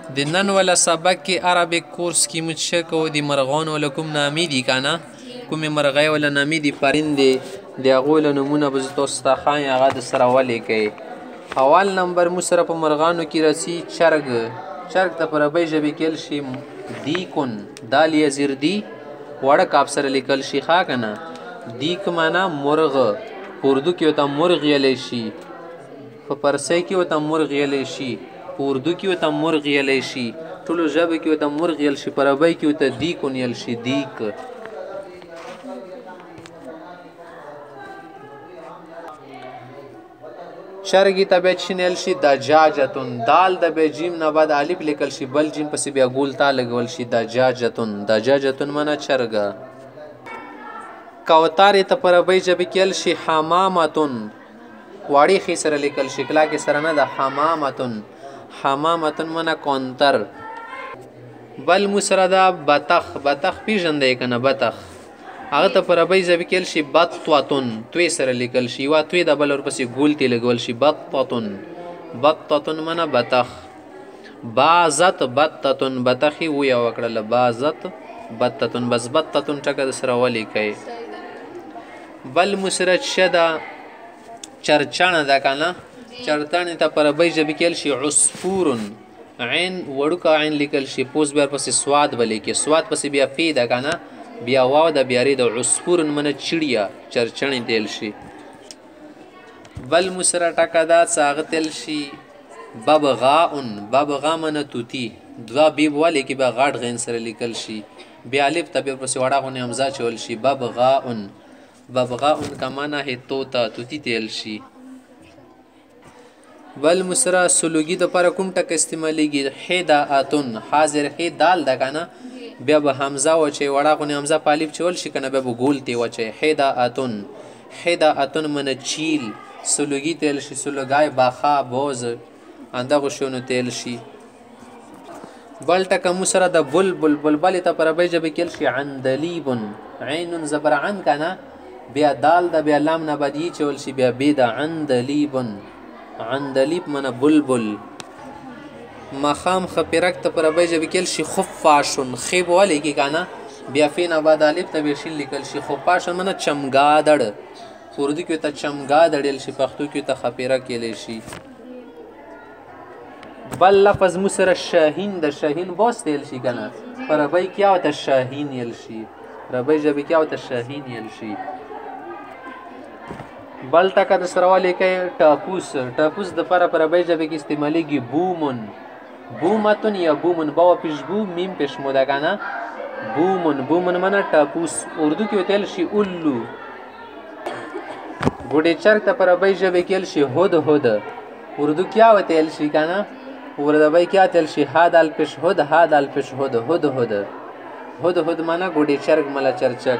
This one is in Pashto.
د نن والا سبق کې عربی کورس کې موږ څه کوو د مرغانو والا کوم نامې دي که نه کومې مرغۍ والا نامې دي پرندې د هغو له نومونه به زه تاسو ته ښایم هغه درسره ولیکئ. اول نمبر موږ سره په مرغانو کې راځي چرګ. چرګ ته په عربۍ ژبې کې ویل شي دیکن، دال یا زیر دی وړه کاپ سره لیکل شي ښه که نه. دیک معنا مرغ، په اردو کې ورته مرغ ویلی شي، په پرسۍ کې ورته مرغ ویلی شي، په اردو کې ورته مرغ ویلی شي، ټولو ژبو کې ورته مرغ ویل شي، په عربۍ کې ورته دیکن ویل شي دیک. چرګې ته بیا چی ویل شي دجاجتون، دال د بیا جیم نه بعد الف لیکل شي، بل جیم پسې بیا ګول تا لګول شي دجاجتون. دجاجتون معنا چرګه. کوترې ته په عربۍ ژبې کې ویل شي حمامتون، واړې ښې سره لیکل شي کلاکې سره نه ده، حمامتون. حمامتون معنا کونتر. بل مو سره ده بطخ. بطخ پیژندی که نه بطخ، هغه ته په عربۍ ژبې کې ویل شي بطتون، توی سره لیکل شي، یوه توی ده بل ورپسې ګول تې لګول شي بطتون. بطتون معنا بطخ. بازت بطتون، بطخې ویه وکړله بازت بطتون. بس بطتون ټکه درسره ولیکئ. بل مو سره څه ده چرچڼه ده که نه. چرچڼې ته په عربۍ ژبې کې ویل شي عصفورن، عین وړوکه عین لیکل شي، پوس بیا ورپسې سواد به لیکي، سواد پسې بیا فی ده که نه، بیا واو ده بیا ری ده. عصفورن منه چړیا، چرچڼې ته ویل شي. بل مو سره ټکه ده څه هغه ته ویل شي ببغاءن. ببغا منه توتي، دوه بیب ولیکي بیا غاټ غین سره لیکل شي، بیا الف ته بیا ورپسې وړه غونې همزه اچول شي ببغاءن. ببغاءن که معنا هې طوطه، توتي ته ویل شي. بل مو سره سلوګي دپاره کوم ټکه استعمالیږي حداءتن، حاضر ښې دال ده که نه، بیا به همزه وچوي، وړه غونې همزه په الف چول شي که نه، بیا به ګول تې وچوي حداءتن. حداءتن منه چیل، سلوګي ته ویل شي، سلوګای باخا بوز همدغو شیانو ته ویل شي. بل ټکه مو سره د بلبل. بلبلې ته په عربۍ ژبې کې ویل شي عندلیبن، عین زبر عن که نه، بیا دال ده بیا لام نه بعد یې چول شي، بیا بې ده عندلیبن. عندلیب منه بلبل. ماښام خپیرک ته په عربۍ ژبې کې ویل شي خفاشن، ښې به ولیکي که نه، بیا فی نه بعد الف ته بیا شین لیکل شي. خفاشن منه چمګادړ، په اردو کې ورته چمګادړ ویل شي، پښتو کې ورته خپیرک ویلی شي. بل لفظ مو سره شاهین ده. شاهین باز ته ویل شي که نه، په عربۍ کې ورته شاهین ویل شي، عربۍ ژبې کې ورته شاهین ویل شي. بل ټکه درسره ولیکئ ټاپوس. ټاپوس دپاره په عربۍ ژبې کې استعمالیږي بومن، بومتون یا بومن، باو پیش بو میم پیش مو ده که نه، بومن. بومن منه ټاپوس، اردو کې ورته ویل شي الو. ګوډې چرګ ته په عربۍ ژبې کې ویل شي هدهد، اردو کې ورته ویل شي که نه، عربۍ کې ورته ویل شي هادال پیش هد، هادال پیش هد، هدهد. هدهد منه ګوډې چرګ مله چرچک.